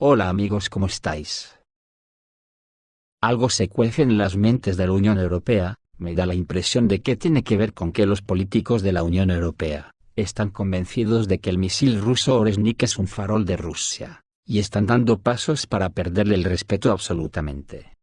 Hola amigos, ¿cómo estáis? Algo se cuece en las mentes de la Unión Europea. Me da la impresión de que tiene que ver con que los políticos de la Unión Europea están convencidos de que el misil ruso Oresnik es un farol de Rusia, y están dando pasos para perderle el respeto absolutamente.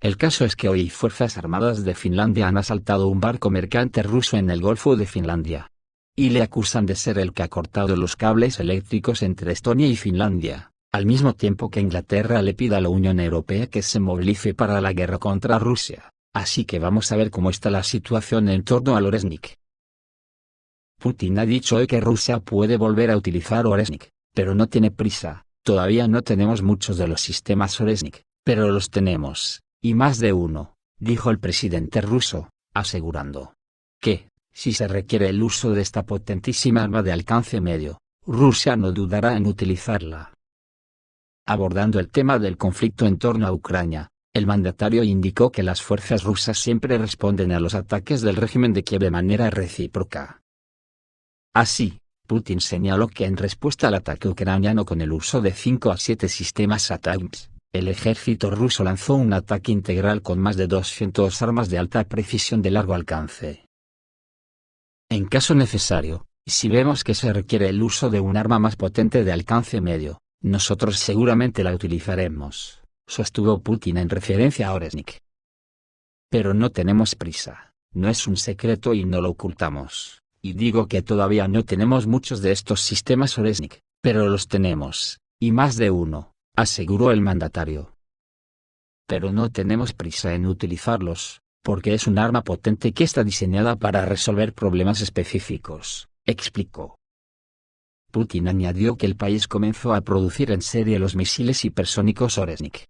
El caso es que hoy fuerzas armadas de Finlandia han asaltado un barco mercante ruso en el Golfo de Finlandia, y le acusan de ser el que ha cortado los cables eléctricos entre Estonia y Finlandia, al mismo tiempo que Inglaterra le pide a la Unión Europea que se movilice para la guerra contra Rusia. Así que vamos a ver cómo está la situación en torno al Oresnik. Putin ha dicho hoy que Rusia puede volver a utilizar Oresnik, pero no tiene prisa. Todavía no tenemos muchos de los sistemas Oresnik, pero los tenemos, y más de uno, dijo el presidente ruso, asegurando que, si se requiere el uso de esta potentísima arma de alcance medio, Rusia no dudará en utilizarla. Abordando el tema del conflicto en torno a Ucrania, el mandatario indicó que las fuerzas rusas siempre responden a los ataques del régimen de Kiev de manera recíproca. Así, Putin señaló que en respuesta al ataque ucraniano con el uso de 5 a 7 sistemas ATACMS, el ejército ruso lanzó un ataque integral con más de 200 armas de alta precisión de largo alcance. En caso necesario, si vemos que se requiere el uso de un arma más potente de alcance medio, nosotros seguramente la utilizaremos, sostuvo Putin en referencia a Oresnik. Pero no tenemos prisa, no es un secreto y no lo ocultamos, y digo que todavía no tenemos muchos de estos sistemas Oresnik, pero los tenemos, y más de uno, aseguró el mandatario. Pero no tenemos prisa en utilizarlos, porque es un arma potente que está diseñada para resolver problemas específicos, explicó. Putin añadió que el país comenzó a producir en serie los misiles hipersónicos Oresnik.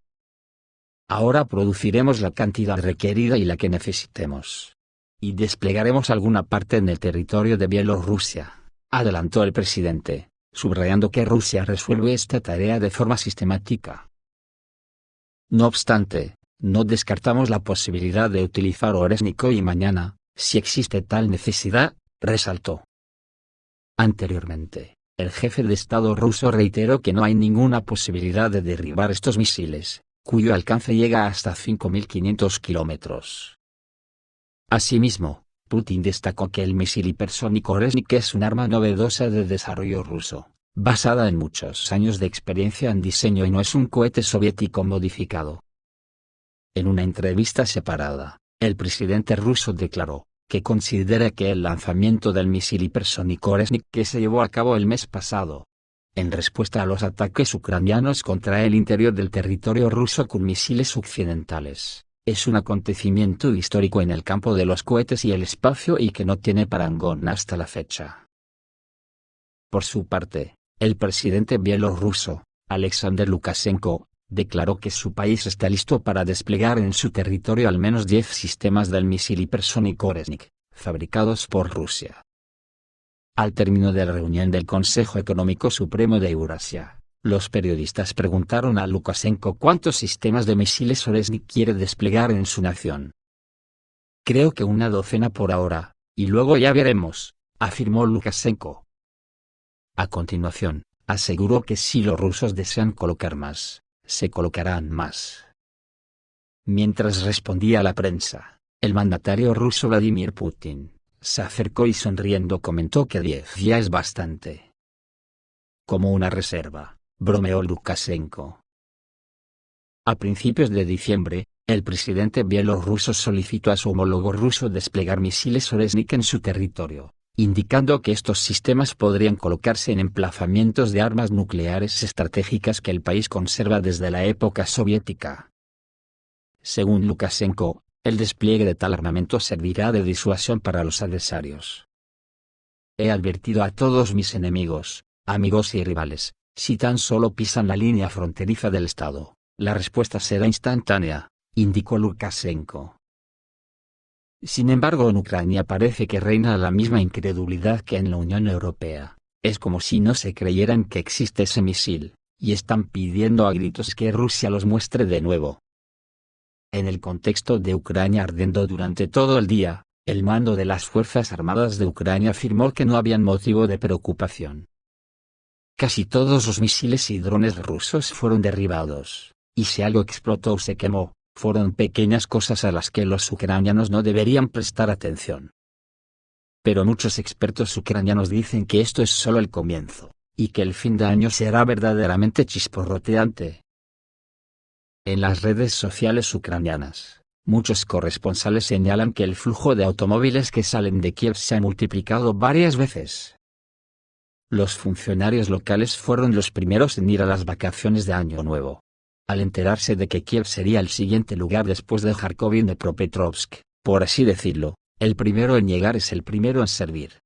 Ahora produciremos la cantidad requerida y la que necesitemos. Y desplegaremos alguna parte en el territorio de Bielorrusia, adelantó el presidente, subrayando que Rusia resuelve esta tarea de forma sistemática. No obstante, no descartamos la posibilidad de utilizar Oresnik hoy y mañana, si existe tal necesidad, resaltó. Anteriormente, el jefe de Estado ruso reiteró que no hay ninguna posibilidad de derribar estos misiles, cuyo alcance llega hasta 5.500 kilómetros. Asimismo, Putin destacó que el misil hipersónico Oresnik es un arma novedosa de desarrollo ruso, basada en muchos años de experiencia en diseño y no es un cohete soviético modificado. En una entrevista separada, el presidente ruso declaró que considera que el lanzamiento del misil hipersónico Oresnik que se llevó a cabo el mes pasado, en respuesta a los ataques ucranianos contra el interior del territorio ruso con misiles occidentales, es un acontecimiento histórico en el campo de los cohetes y el espacio y que no tiene parangón hasta la fecha. Por su parte, el presidente bielorruso, Alexander Lukashenko, declaró que su país está listo para desplegar en su territorio al menos 10 sistemas del misil hipersónico Oresnik, fabricados por Rusia. Al término de la reunión del Consejo Económico Supremo de Eurasia, los periodistas preguntaron a Lukashenko cuántos sistemas de misiles Oresnik quiere desplegar en su nación. Creo que una docena por ahora, y luego ya veremos, afirmó Lukashenko. A continuación, aseguró que si los rusos desean colocar más, se colocarán más. Mientras respondía a la prensa, el mandatario ruso Vladimir Putin se acercó y sonriendo comentó que 10 ya es bastante. Como una reserva, bromeó Lukashenko. A principios de diciembre, el presidente bielorruso solicitó a su homólogo ruso desplegar misiles Oresnik en su territorio, indicando que estos sistemas podrían colocarse en emplazamientos de armas nucleares estratégicas que el país conserva desde la época soviética. Según Lukashenko, el despliegue de tal armamento servirá de disuasión para los adversarios. He advertido a todos mis enemigos, amigos y rivales, si tan solo pisan la línea fronteriza del Estado, la respuesta será instantánea, indicó Lukashenko. Sin embargo, en Ucrania parece que reina la misma incredulidad que en la Unión Europea. Es como si no se creyeran que existe ese misil, y están pidiendo a gritos que Rusia los muestre de nuevo. En el contexto de Ucrania ardiendo durante todo el día, el mando de las Fuerzas Armadas de Ucrania afirmó que no habían motivo de preocupación. casi todos los misiles y drones rusos fueron derribados, y si algo explotó o se quemó, fueron pequeñas cosas a las que los ucranianos no deberían prestar atención. Pero muchos expertos ucranianos dicen que esto es solo el comienzo, y que el fin de año será verdaderamente chisporroteante. En las redes sociales ucranianas, muchos corresponsales señalan que el flujo de automóviles que salen de Kiev se ha multiplicado varias veces. Los funcionarios locales fueron los primeros en ir a las vacaciones de Año Nuevo. Al enterarse de que Kiev sería el siguiente lugar después de Kharkov y Dnipropetrovsk, por así decirlo, el primero en llegar es el primero en servir.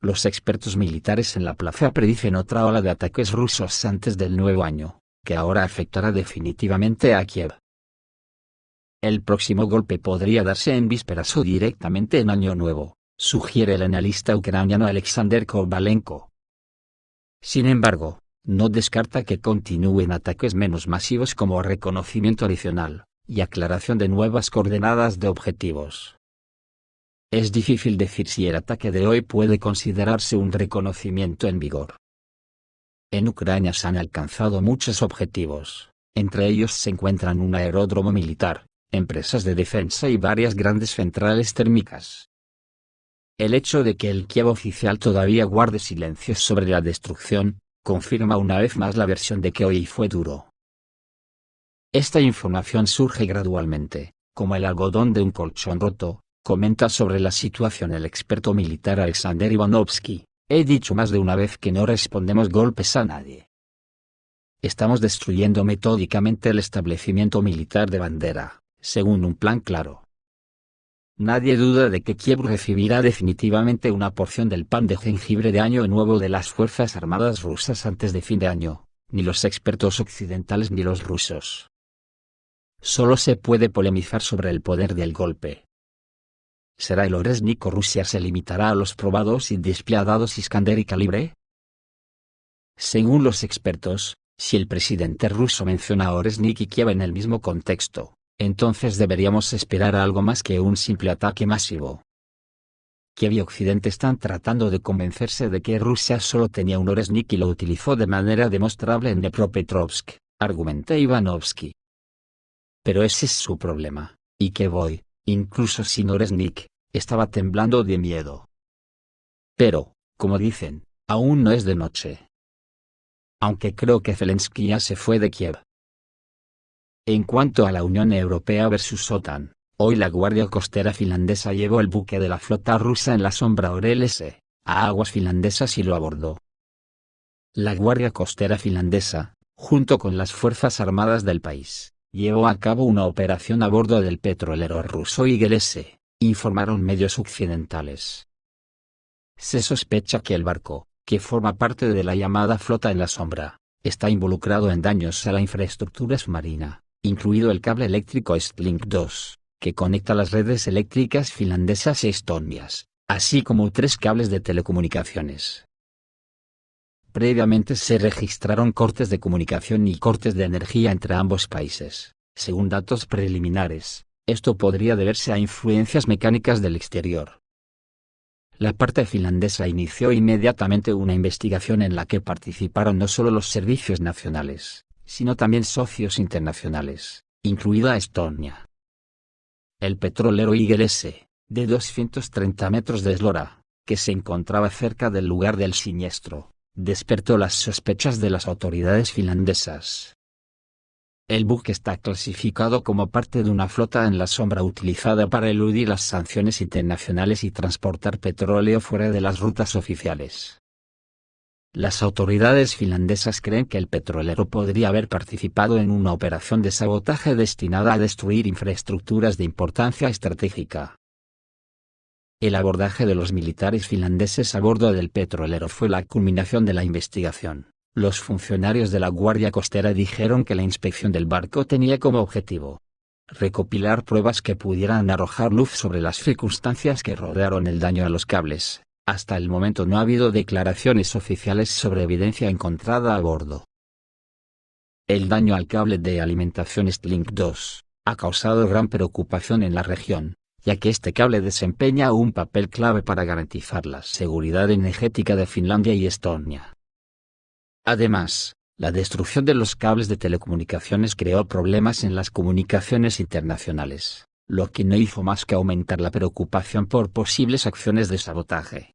Los expertos militares en la plaza predicen otra ola de ataques rusos antes del nuevo año, que ahora afectará definitivamente a Kiev. El próximo golpe podría darse en vísperas o directamente en Año Nuevo, sugiere el analista ucraniano Alexander Kovalenko. Sin embargo, no descarta que continúen ataques menos masivos como reconocimiento adicional, y aclaración de nuevas coordenadas de objetivos. Es difícil decir si el ataque de hoy puede considerarse un reconocimiento en vigor. En Ucrania se han alcanzado muchos objetivos, entre ellos se encuentran un aeródromo militar, empresas de defensa y varias grandes centrales térmicas. El hecho de que el Kiev oficial todavía guarde silencio sobre la destrucción, confirma una vez más la versión de que hoy fue duro. Esta información surge gradualmente, como el algodón de un colchón roto, comenta sobre la situación el experto militar Alexander Ivanovsky. He dicho más de una vez que no respondemos golpes a nadie. Estamos destruyendo metódicamente el establecimiento militar de Bandera, según un plan claro. Nadie duda de que Kiev recibirá definitivamente una porción del pan de jengibre de Año Nuevo de las Fuerzas Armadas rusas antes de fin de año, ni los expertos occidentales ni los rusos. Solo se puede polemizar sobre el poder del golpe. ¿Será el Oresnik o Rusia se limitará a los probados y despiadados Iskander y calibre? Según los expertos, si el presidente ruso menciona a Oresnik y Kiev en el mismo contexto, entonces deberíamos esperar algo más que un simple ataque masivo. Kiev y Occidente están tratando de convencerse de que Rusia solo tenía un Oresnik y lo utilizó de manera demostrable en Dnipropetrovsk, argumenta Ivanovsky. Pero ese es su problema, y Kiev hoy, incluso sin Oresnik, estaba temblando de miedo. Pero, como dicen, aún no es de noche. Aunque creo que Zelensky ya se fue de Kiev. En cuanto a la Unión Europea versus OTAN, hoy la Guardia Costera finlandesa llevó el buque de la flota rusa en la sombra Orel-S, a aguas finlandesas y lo abordó. La Guardia Costera finlandesa, junto con las Fuerzas Armadas del país, llevó a cabo una operación a bordo del petrolero ruso Igel-S, informaron medios occidentales. Se sospecha que el barco, que forma parte de la llamada flota en la sombra, está involucrado en daños a la infraestructura submarina, incluido el cable eléctrico Estlink 2, que conecta las redes eléctricas finlandesas y estonias, así como 3 cables de telecomunicaciones. Previamente se registraron cortes de comunicación y cortes de energía entre ambos países. Según datos preliminares, esto podría deberse a influencias mecánicas del exterior. La parte finlandesa inició inmediatamente una investigación en la que participaron no solo los servicios nacionales, sino también socios internacionales, incluida Estonia. El petrolero Igel-S, de 230 metros de eslora, que se encontraba cerca del lugar del siniestro, despertó las sospechas de las autoridades finlandesas. El buque está clasificado como parte de una flota en la sombra utilizada para eludir las sanciones internacionales y transportar petróleo fuera de las rutas oficiales. Las autoridades finlandesas creen que el petrolero podría haber participado en una operación de sabotaje destinada a destruir infraestructuras de importancia estratégica. El abordaje de los militares finlandeses a bordo del petrolero fue la culminación de la investigación. Los funcionarios de la Guardia Costera dijeron que la inspección del barco tenía como objetivo recopilar pruebas que pudieran arrojar luz sobre las circunstancias que rodearon el daño a los cables. Hasta el momento no ha habido declaraciones oficiales sobre evidencia encontrada a bordo. El daño al cable de alimentación Estlink 2 ha causado gran preocupación en la región, ya que este cable desempeña un papel clave para garantizar la seguridad energética de Finlandia y Estonia. Además, la destrucción de los cables de telecomunicaciones creó problemas en las comunicaciones internacionales, lo que no hizo más que aumentar la preocupación por posibles acciones de sabotaje.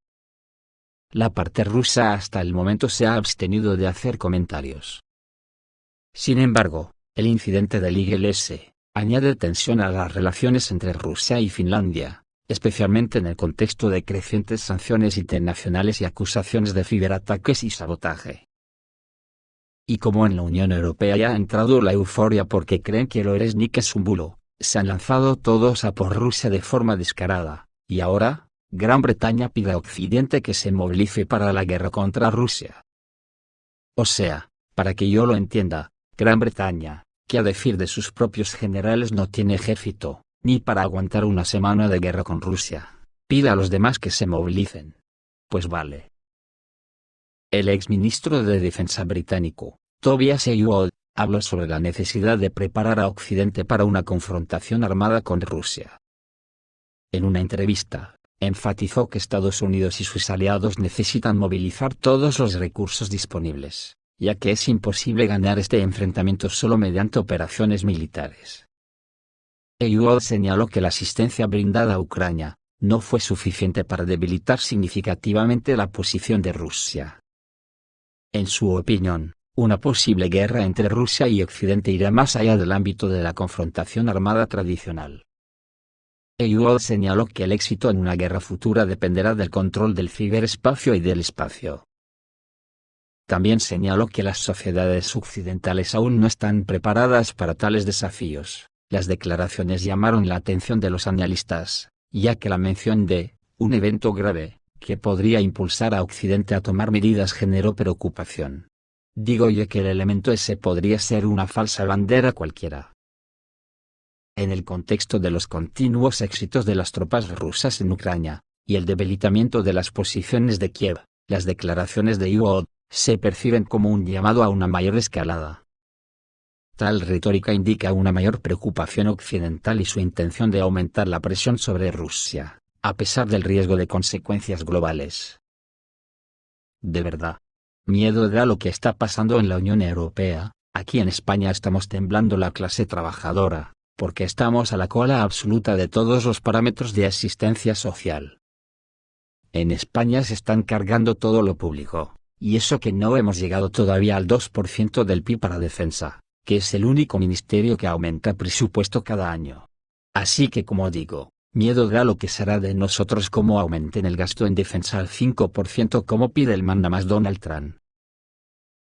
La parte rusa hasta el momento se ha abstenido de hacer comentarios. Sin embargo, el incidente del IGLS añade tensión a las relaciones entre Rusia y Finlandia, especialmente en el contexto de crecientes sanciones internacionales y acusaciones de ciberataques y sabotaje. Y como en la Unión Europea ya ha entrado la euforia porque creen que el Oresnik es un bulo, se han lanzado todos a por Rusia de forma descarada, y ahora, Gran Bretaña pide a Occidente que se movilice para la guerra contra Rusia. O sea, para que yo lo entienda, Gran Bretaña, que a decir de sus propios generales no tiene ejército, ni para aguantar una semana de guerra con Rusia, pide a los demás que se movilicen. Pues vale. El exministro de Defensa británico, Tobias Ellwood, habló sobre la necesidad de preparar a Occidente para una confrontación armada con Rusia. En una entrevista, enfatizó que Estados Unidos y sus aliados necesitan movilizar todos los recursos disponibles, ya que es imposible ganar este enfrentamiento solo mediante operaciones militares. Ellwood señaló que la asistencia brindada a Ucrania no fue suficiente para debilitar significativamente la posición de Rusia. En su opinión, una posible guerra entre Rusia y Occidente irá más allá del ámbito de la confrontación armada tradicional. Ellwood señaló que el éxito en una guerra futura dependerá del control del ciberespacio y del espacio. También señaló que las sociedades occidentales aún no están preparadas para tales desafíos. Las declaraciones llamaron la atención de los analistas, ya que la mención de un evento grave que podría impulsar a Occidente a tomar medidas generó preocupación. Digo yo que el elemento ese podría ser una falsa bandera cualquiera. En el contexto de los continuos éxitos de las tropas rusas en Ucrania, y el debilitamiento de las posiciones de Kiev, las declaraciones de Ellwood se perciben como un llamado a una mayor escalada. Tal retórica indica una mayor preocupación occidental y su intención de aumentar la presión sobre Rusia, a pesar del riesgo de consecuencias globales. De verdad, miedo da lo que está pasando en la Unión Europea. Aquí en España estamos temblando la clase trabajadora, porque estamos a la cola absoluta de todos los parámetros de asistencia social. En España se están cargando todo lo público, y eso que no hemos llegado todavía al 2% del PIB para defensa, que es el único ministerio que aumenta presupuesto cada año. Así que como digo, miedo da lo que será de nosotros como aumenten el gasto en defensa al 5% como pide el mandamás Donald Trump.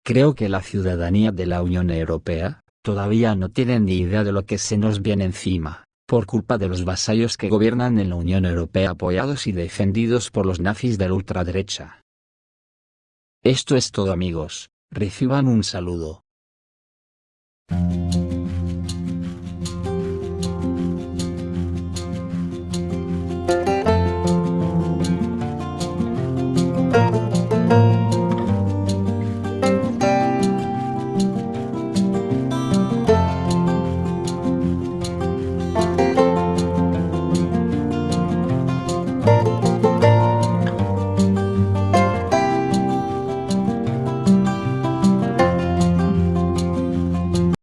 Creo que la ciudadanía de la Unión Europea todavía no tiene ni idea de lo que se nos viene encima, por culpa de los vasallos que gobiernan en la Unión Europea apoyados y defendidos por los nazis de la ultraderecha. Esto es todo amigos, reciban un saludo.